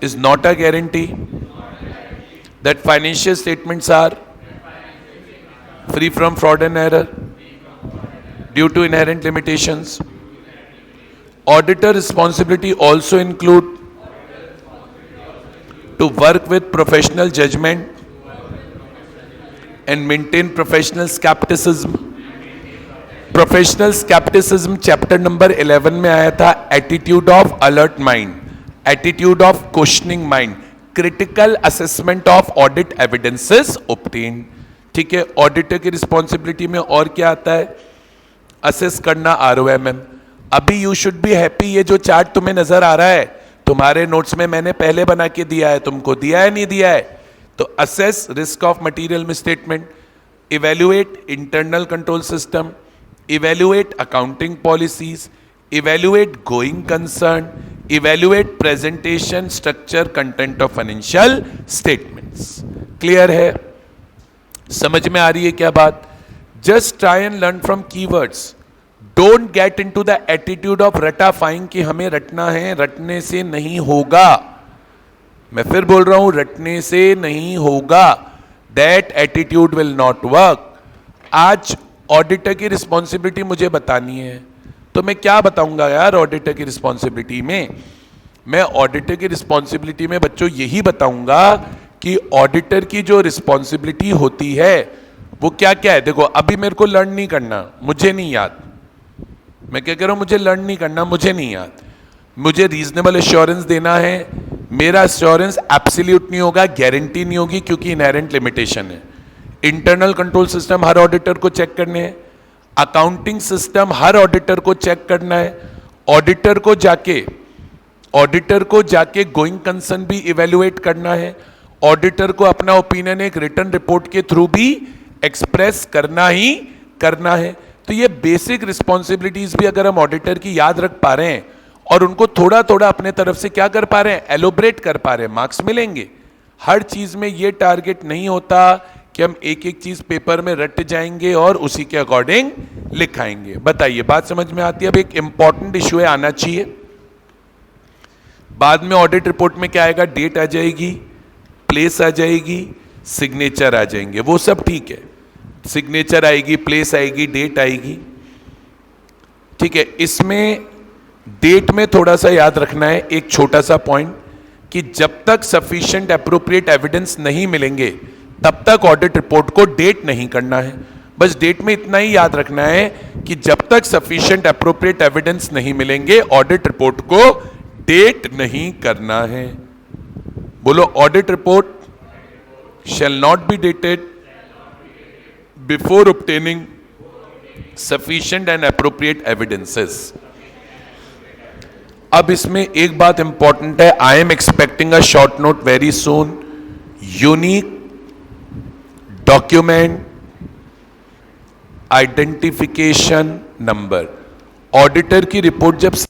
is not a guarantee that financial statements are free from fraud and error due to inherent limitations. Auditor responsibility also include to work with professional judgment and maintain professional skepticism, professional scepticism chapter number 11 में आया था, attitude of alert mind, attitude of questioning mind, critical assessment of audit evidences obtained. ठीक है, auditor की responsibility में और क्या आता है? असेस करना आरओएमएम। अभी यू शुड बी हैप्पी, ये जो चार्ट तुम्हें नजर आ रहा है तुम्हारे नोट्स में मैंने पहले बना के दिया है, तुमको दिया है नहीं दिया है? तो assess risk of material misstatement, evaluate internal control system, evaluate accounting policies, evaluate going concern, evaluate presentation structure content of financial statements. Clear है? समझ में आ रही है क्या बात? Just try and learn from keywords, don't get into the attitude of रटाफाइंग कि हमें रटना है, रटने से नहीं होगा। मैं फिर बोल रहा हूं, रटने से नहीं होगा। That attitude will not work. आज ऑडिटर की रिस्पॉन्सिबिलिटी मुझे बतानी है, तो मैं क्या बताऊंगा यार ऑडिटर की रिस्पॉन्सिबिलिटी में? मैं ऑडिटर की रिस्पॉन्सिबिलिटी में बच्चों यही बताऊंगा कि ऑडिटर की जो रिस्पॉन्सिबिलिटी होती है वो क्या क्या है। देखो, अभी मेरे को लर्न नहीं करना, मुझे नहीं याद। मैं क्या कह रहा हूं? मुझे लर्न नहीं करना, मुझे नहीं याद। मुझे रीजनेबल एश्योरेंस देना है। मेरा एश्योरेंस एब्सोल्यूट नहीं होगा, गारंटी नहीं होगी, क्योंकि इनहेरेंट लिमिटेशन है। इंटरनल कंट्रोल सिस्टम हर ऑडिटर को चेक करने हैं, अकाउंटिंग सिस्टम हर ऑडिटर को चेक करना है, ऑडिटर को जाके गोइंग कंसर्न भी इवेल्युएट करना है, ऑडिटर को अपना ओपिनियन एक रिटर्न रिपोर्ट के थ्रू भी एक्सप्रेस करना ही करना है। तो ये बेसिक रिस्पॉन्सिबिलिटीज भी अगर हम ऑडिटर की याद रख पा रहे हैं और उनको थोड़ा थोड़ा अपने तरफ से क्या कर पा रहे हैं, एलोबरेट कर पा रहे हैं, मार्क्स मिलेंगे। हर चीज में ये टारगेट नहीं होता कि हम एक एक चीज पेपर में रट जाएंगे और उसी के अकॉर्डिंग लिखाएंगे। बताइए, बात समझ में आती है? अब एक इंपॉर्टेंट इश्यू है, आना चाहिए। बाद में ऑडिट रिपोर्ट में क्या आएगा? डेट आ जाएगी, प्लेस आ जाएगी, सिग्नेचर आ जाएंगे, वो सब ठीक है। सिग्नेचर आएगी, प्लेस आएगी, डेट आएगी, ठीक है। इसमें डेट में थोड़ा सा याद रखना है एक छोटा सा पॉइंट, कि जब तक सफिशिएंट एप्रोप्रिएट एविडेंस नहीं मिलेंगे तब तक ऑडिट रिपोर्ट को डेट नहीं करना है। बस डेट में इतना ही याद रखना है कि जब तक सफिशिएंट एप्रोप्रिएट एविडेंस नहीं मिलेंगे ऑडिट रिपोर्ट को डेट नहीं करना है। बोलो, audit report shall not be dated before obtaining sufficient and appropriate evidences। अब इसमें एक बात इंपॉर्टेंट है, I am expecting a short note very soon. Unique document identification number. Auditor की रिपोर्ट जब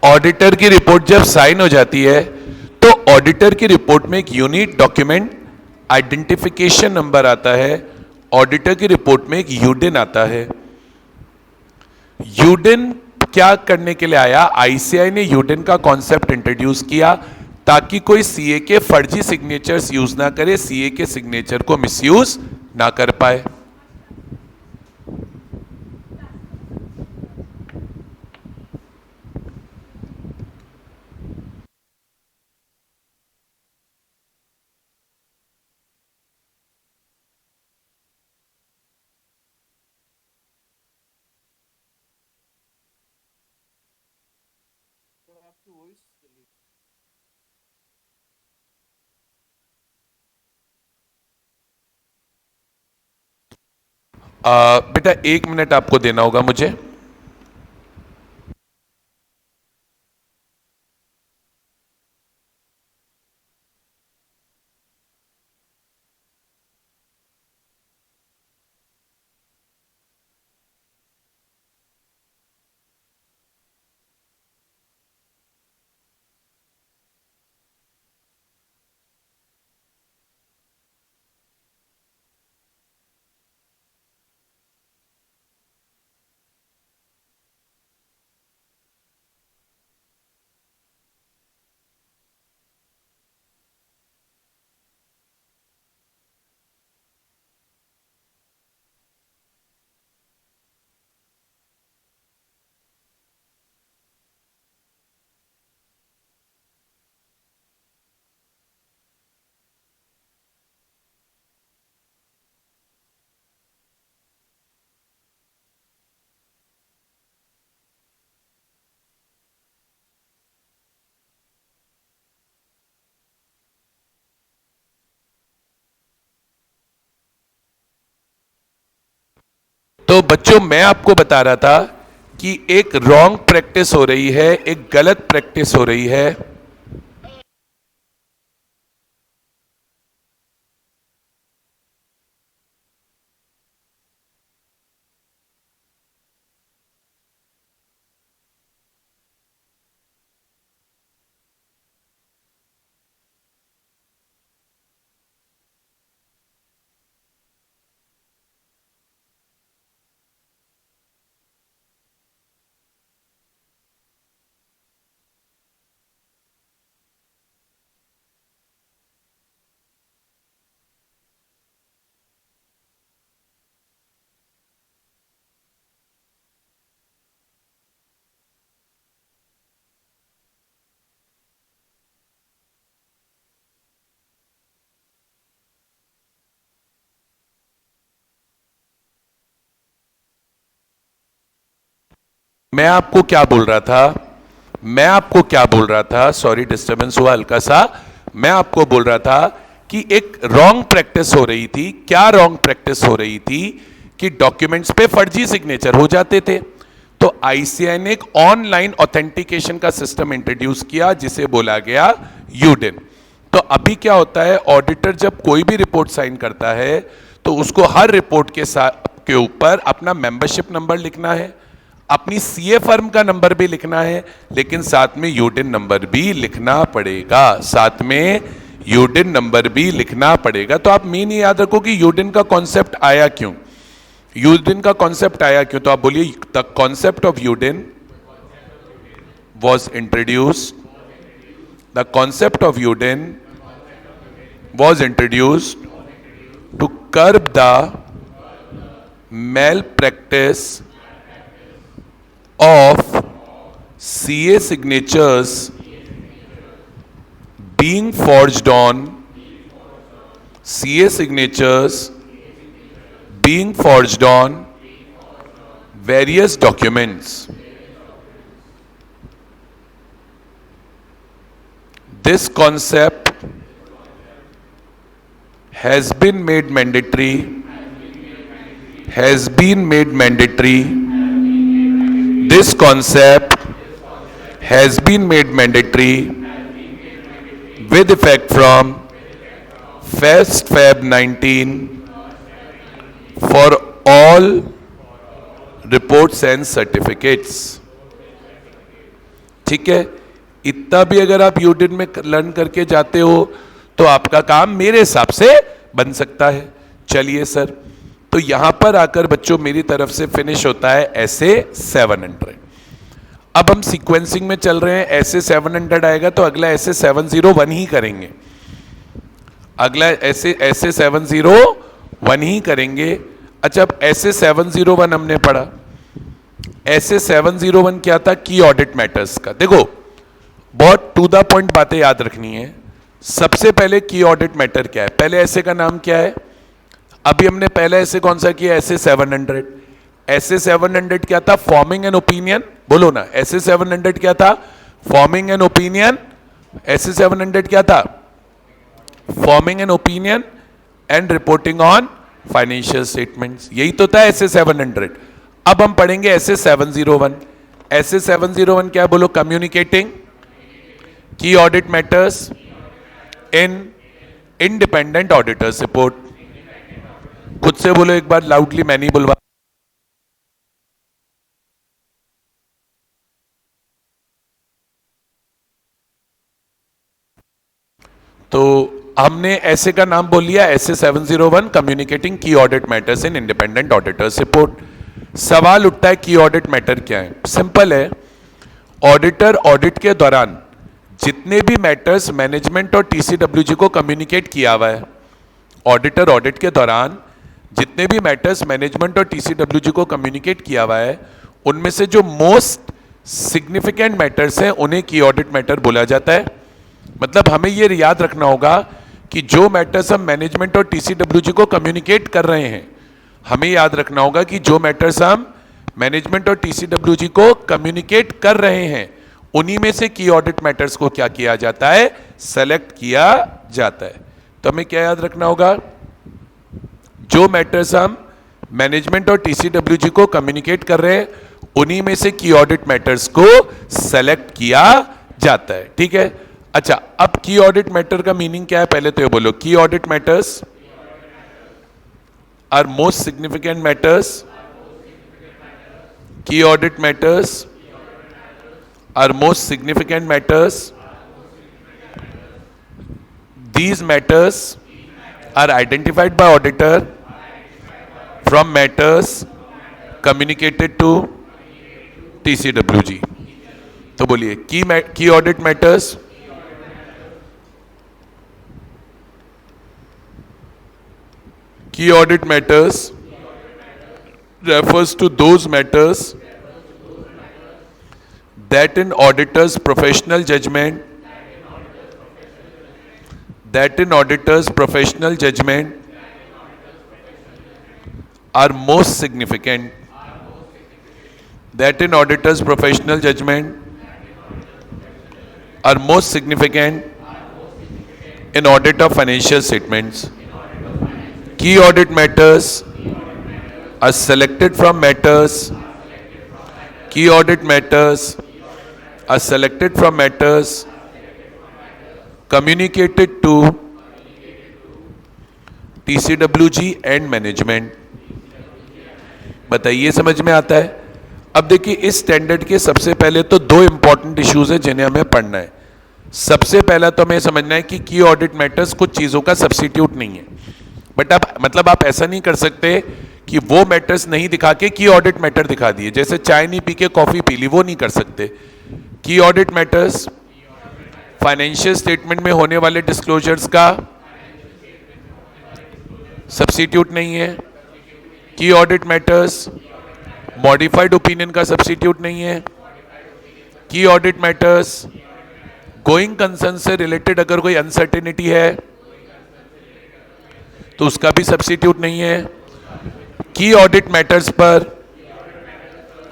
ऑडिटर की रिपोर्ट जब साइन हो जाती है तो ऑडिटर की रिपोर्ट में एक यूनिक डॉक्यूमेंट आइडेंटिफिकेशन नंबर आता है। ऑडिटर की रिपोर्ट में एक यूडिन आता है। यूडिन क्या करने के लिए आया? आईसीआई ने यूडिन का कॉन्सेप्ट इंट्रोड्यूस किया ताकि कोई सीए के फर्जी सिग्नेचर्स यूज ना करे, सीए के सिग्नेचर को मिसयूज ना कर पाए। बेटा 1 मिनट आपको देना होगा मुझे। तो बच्चों मैं आपको बता रहा था कि एक रॉन्ग प्रैक्टिस हो रही है, एक गलत प्रैक्टिस हो रही है। मैं आपको क्या बोल रहा था, सॉरी डिस्टर्बेंस हुआ हल्का सा। मैं आपको बोल रहा था कि एक रॉन्ग प्रैक्टिस हो रही थी। क्या रॉन्ग प्रैक्टिस हो रही थी कि डॉक्यूमेंट्स पे फर्जी सिग्नेचर हो जाते थे। तो आईसीआई ने एक ऑनलाइन ऑथेंटिकेशन का सिस्टम इंट्रोड्यूस किया जिसे बोला गया यूडिन। तो अभी क्या होता है, ऑडिटर जब कोई भी रिपोर्ट साइन करता है तो उसको हर रिपोर्ट के ऊपर अपना मेंबरशिप नंबर लिखना है, अपनी सीए फर्म का नंबर भी लिखना है, लेकिन साथ में यूडिन नंबर भी लिखना पड़ेगा, तो आप मेन याद रखो कि यूडिन का कॉन्सेप्ट आया क्यों। तो आप बोलिए the concept of UDIN was introduced to curb the malpractice of CA signatures being forged on various documents. This concept has been made mandatory This concept has been made mandatory with effect from 1st Feb 19 for all reports and certificates. ठीक है, इतना भी अगर आप UDIN में learn करके जाते हो तो आपका काम मेरे हिसाब से बन सकता है। चलिए सर, तो यहां पर आकर बच्चों मेरी तरफ से फिनिश होता है ऐसे 700। अब हम सीक्वेंसिंग में चल रहे हैं, ऐसे 700 आएगा तो अगला ऐसे 701 ही करेंगे, अच्छा, अब ऐसे 701 हमने पढ़ा। ऐसे 701 क्या था, की ऑडिट मैटर्स का। देखो बहुत टू द पॉइंट बातें याद रखनी है। सबसे पहले की ऑडिट मैटर क्या है, पहले ऐसे का नाम क्या है। अभी हमने पहले ऐसे कौन सा किया, ऐसे 700। ऐसे 700 क्या था, फॉर्मिंग एन ओपिनियन, बोलो ना, ऐसे 700 क्या था, फॉर्मिंग एन ओपिनियन। ऐसे 700 क्या था, forming an opinion and reporting on financial statements, यही तो था ऐसे 700। अब हम पढ़ेंगे ऐसे 701। ऐसे 701 क्या बोलो, कम्युनिकेटिंग की audit matters in independent auditor's report. खुद से बोलो एक बार लाउडली, मैं नहीं बुलवा। तो हमने ऐसे का नाम बोल लिया, ऐसे 701 कम्युनिकेटिंग की audit matters in independent auditor's report. सवाल उठता है की ऑडिट मैटर क्या है। सिंपल है, ऑडिटर ऑडिट के दौरान जितने भी मैटर्स मैनेजमेंट और टीसीडब्ल्यूजी को कम्युनिकेट किया हुआ है, ऑडिटर ऑडिट के दौरान जितने भी मैटर्स मैनेजमेंट और टीसीडब्ल्यूजी को कम्युनिकेट किया हुआ है, उनमें से जो मोस्ट सिग्निफिकेंट मैटर्स हैं उन्हें की ऑडिट मैटर बोला जाता है। मतलब हमें यह याद रखना होगा कि जो मैटर्स हम मैनेजमेंट और टीसीडब्ल्यूजी को कम्युनिकेट कर रहे हैं, हमें याद रखना होगा कि जो मैटर्स हम मैनेजमेंट और टीसीडब्ल्यूजी को कम्युनिकेट कर रहे हैं, उन्हीं में से की ऑडिट मैटर्स को क्या किया जाता है, सेलेक्ट किया जाता है। तो हमें क्या याद रखना होगा, जो मैटर्स हम मैनेजमेंट और टीसीडब्ल्यूजी को कम्युनिकेट कर रहे हैं, उन्हीं में से की ऑडिट मैटर्स को सेलेक्ट किया जाता है। ठीक है, अच्छा अब की ऑडिट मैटर का मीनिंग क्या है पहले तो ये बोलो। Key audit matters are most significant matters, key audit matters are most significant matters, these matters are identified by auditor from matters communicated to TCWG। तो बोलिए की audit matters key audit matters refers to those matters that in auditor's professional judgment are most significant, that in auditor's professional judgment are most significant in audit of financial statements. Key audit matters are selected from matters. Key audit matters are selected from matters communicated to TCWG and management। बताइए समझ में आता है? अब देखिए इस standard के सबसे पहले तो दो इंपॉर्टेंट इश्यूज है जिन्हें हमें पढ़ना है। सबसे पहला तो हमें समझना है कि की ऑडिट मैटर्स कुछ चीजों का सब्स्टिट्यूट नहीं है, बट अब मतलब आप ऐसा नहीं कर सकते कि वो मैटर्स नहीं दिखा के की ऑडिट मैटर दिखा दिए, जैसे चाय नहीं पी के कॉफी पी ली, वो नहीं कर सकते। की ऑडिट मैटर्स फाइनेंशियल स्टेटमेंट में होने वाले डिस्क्लोजर्स का सब्स्टिट्यूट नहीं है। की ऑडिट मैटर्स मॉडिफाइड ओपिनियन का सब्स्टिट्यूट नहीं है। की ऑडिट मैटर्स गोइंग कंसर्न से रिलेटेड अगर कोई अनसर्टेनिटी है तो उसका भी सब्स्टिट्यूट नहीं है। की ऑडिट मैटर्स पर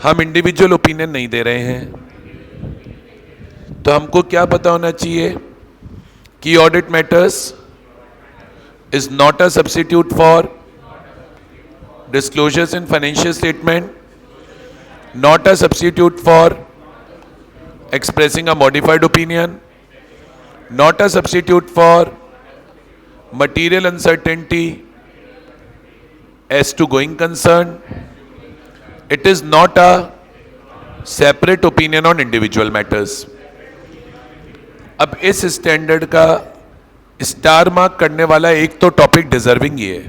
हम इंडिविजुअल ओपिनियन नहीं दे रहे हैं, तो हमको क्या पता होना चाहिए? की audit matters is not a substitute for disclosures in financial statement, not a substitute for expressing a modified opinion, not a substitute for material uncertainty as to going concern. It is not a separate opinion on individual matters. अब इस standard का star mark करने वाला एक तो topic deserving ही है,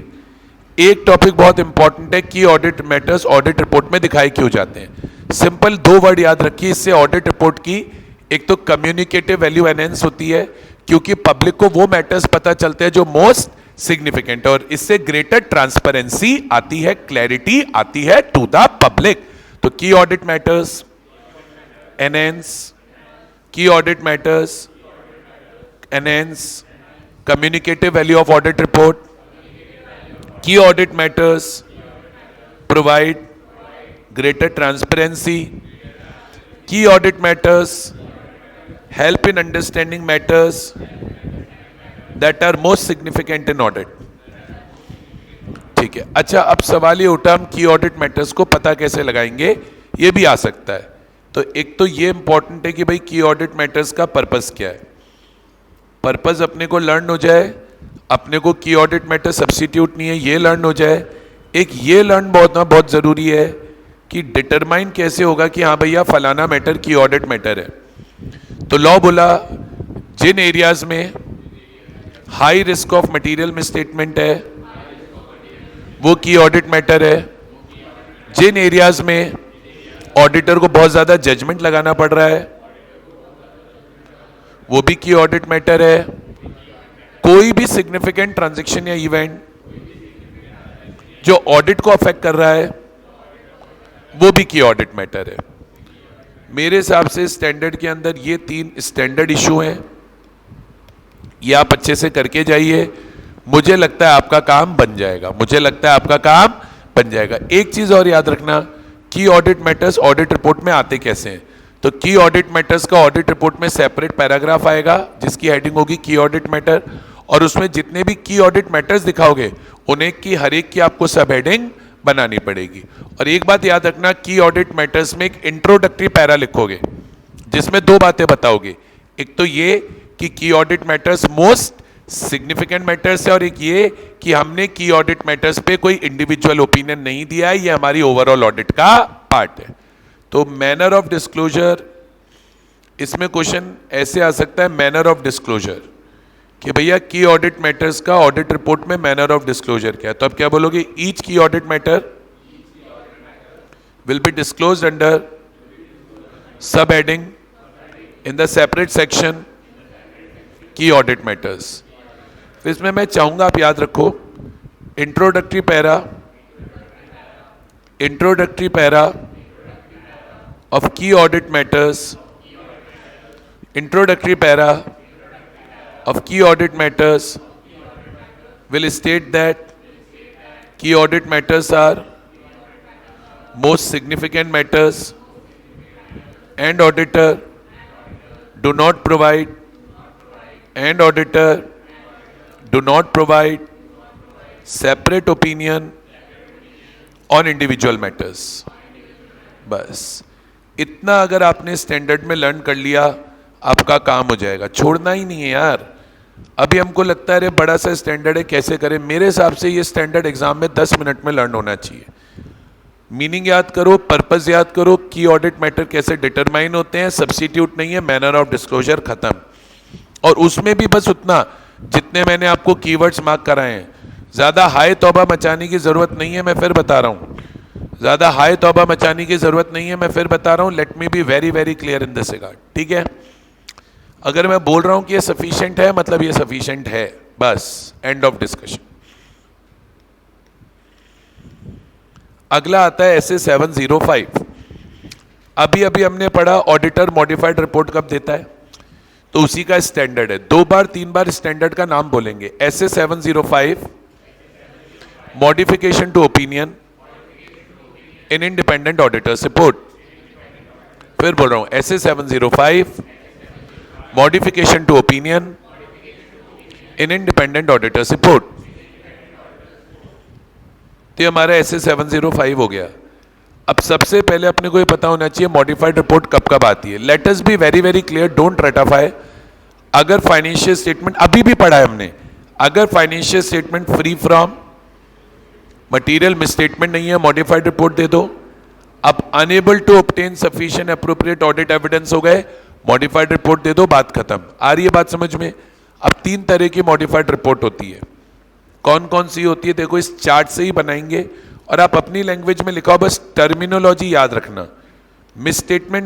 एक topic बहुत इंपॉर्टेंट है कि ऑडिट मैटर्स ऑडिट रिपोर्ट में दिखाए क्यों जाते हैं। सिंपल दो वर्ड याद रखिए, इससे ऑडिट रिपोर्ट की एक तो कम्युनिकेटिव वैल्यू एनहेंस होती है क्योंकि पब्लिक को वो मैटर्स पता चलते हैं जो मोस्ट सिग्निफिकेंट, और इससे ग्रेटर ट्रांसपेरेंसी आती है, क्लैरिटी आती है टू द पब्लिक। तो की ऑडिट मैटर्स एनहेंस, की audit matters enhance communicative value of audit report. Key audit matters provide greater transparency. Key audit matters help in understanding matters that are most significant in audit. ठीक है, अच्छा अब सवाल ये उठा हम की ऑडिट मैटर्स को पता कैसे लगाएंगे, ये भी आ सकता है। तो एक तो ये इंपॉर्टेंट है कि भाई की ऑडिट मैटर्स का पर्पस क्या है। पर्पस अपने को लर्न हो जाए, अपने को की ऑडिट मैटर सब्स्टिट्यूट नहीं है ये लर्न हो जाए। एक ये लर्न बहुत ज़रूरी है कि डिटरमाइन कैसे होगा कि हाँ भैया फलाना मैटर की ऑडिट मैटर है। तो लॉ बोला जिन एरियाज में high risk of material misstatement है वो की ऑडिट मैटर है, जिन एरियाज में ऑडिटर को बहुत ज़्यादा जजमेंट लगाना पड़ रहा है वो भी की ऑडिट मैटर है, कोई भी सिग्निफिकेंट ट्रांजैक्शन या इवेंट जो ऑडिट को अफेक्ट कर रहा है वो भी की ऑडिट मैटर है। मेरे हिसाब से स्टैंडर्ड के अंदर ये 3 स्टैंडर्ड इशू हैं, ये आप अच्छे से करके जाइए, मुझे लगता है आपका काम बन जाएगा, मुझे लगता है आपका काम बन जाएगा। एक चीज और याद रखना, की ऑडिट मैटर्स ऑडिट रिपोर्ट में आते कैसे हैं। तो की ऑडिट मैटर्स का ऑडिट रिपोर्ट में सेपरेट पैराग्राफ आएगा जिसकी हेडिंग होगी की ऑडिट मैटर, और उसमें जितने भी की ऑडिट मैटर्स दिखाओगे उन्हें की हर एक की आपको सब हेडिंग बनानी पड़ेगी। और एक बात याद रखना, की ऑडिट मैटर्स में एक इंट्रोडक्टरी पैरा लिखोगे जिसमें दो बातें बताओगे। एक तो ये कि की audit matters most significant matters है, और एक ये कि हमने की ऑडिट मैटर्स पे कोई इंडिविजुअल ओपिनियन नहीं दिया है, ये हमारी ओवरऑल ऑडिट का पार्ट है। तो मैनर ऑफ डिस्क्लोजर, इसमें क्वेश्चन ऐसे आ सकता है मैनर ऑफ डिस्क्लोजर कि भैया की ऑडिट मैटर्स का ऑडिट रिपोर्ट में मैनर ऑफ डिस्क्लोजर क्या है। तो आप क्या बोलोगे, ईच की audit matter will be disclosed under sub heading in the separate section key audit matters। तो इसमें मैं चाहूंगा आप याद रखो introductory para of key audit matters, introductory para of key audit matters will state that key audit matters are most significant matters and auditor do not provide separate opinion on individual matters। बस इतना अगर आपने standard में learn कर लिया आपका काम हो जाएगा, छोड़ना ही नहीं है यार। अभी हमको लगता है अरे बड़ा सा स्टैंडर्ड है कैसे करें, मेरे हिसाब से ये स्टैंडर्ड एग्जाम में 10 मिनट में लर्न होना चाहिए। मीनिंग याद करो, पर्पस याद करो, की ऑडिट मैटर कैसे डिटरमाइन होते हैं, सब्स्टिट्यूट नहीं है, मैनर ऑफ डिस्क्लोजर खत्म। और उसमें भी बस उतना जितने मैंने आपको कीवर्ड्स मार्क कराए हैं, ज़्यादा हाय तौबा मचाने की ज़रूरत नहीं है। मैं फिर बता रहा हूँ, ज़्यादा हाय तौबा मचाने की ज़रूरत नहीं है। मैं फिर बता रहा हूँ, let me B very very clear in this regard, ठीक है। अगर मैं बोल रहा हूँ कि ये सफिशिएंट है, मतलब ये सफिशिएंट है, बस एंड ऑफ डिस्कशन। अगला आता है ऐसे 705। अभी अभी हमने पढ़ा ऑडिटर मॉडिफाइड रिपोर्ट कब देता है, तो उसी का स्टैंडर्ड है। 2 बार 3 बार स्टैंडर्ड का नाम बोलेंगे। SA 705 modification to opinion in independent auditor's report. फिर बोल रहा हूं, SA 705 modification to opinion in independent auditor's report. तो हमारा ऐसे 705 हो गया। अब सबसे पहले अपने को ये पता होना चाहिए मॉडिफाइड रिपोर्ट कब कब आती है। Let us be very very clear, don't रटाफाई। अगर फाइनेंशियल स्टेटमेंट, अभी भी पढ़ा है हमने, अगर financial statement free from material misstatement नहीं है, मॉडिफाइड रिपोर्ट दे दो। अब unable to obtain sufficient appropriate audit evidence हो गए, मॉडिफाइड रिपोर्ट दे दो, बात खत्म। आ रही है बात समझ में। अब 3 तरह की मॉडिफाइड रिपोर्ट होती है। कौन कौन सी होती है देखो, इस चार्ट से ही बनाएंगे और आप अपनी लैंग्वेज में लिखाओ, बस टर्मिनोलॉजी याद रखना। मिसस्टेटमेंट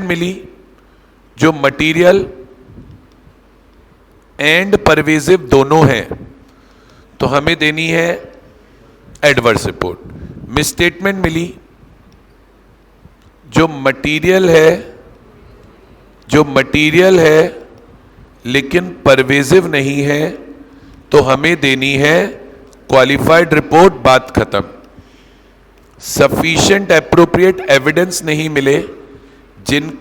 मिली जो मटेरियल एंड परवेजिव दोनों हैं, तो हमें देनी है एडवर्स रिपोर्ट। मिसस्टेटमेंट मिली जो मटेरियल है लेकिन परवेजिव नहीं है, तो हमें देनी है क्वालिफाइड रिपोर्ट, बात खत्म। सफिशिएंट एप्रोप्रिएट एविडेंस नहीं मिले जिन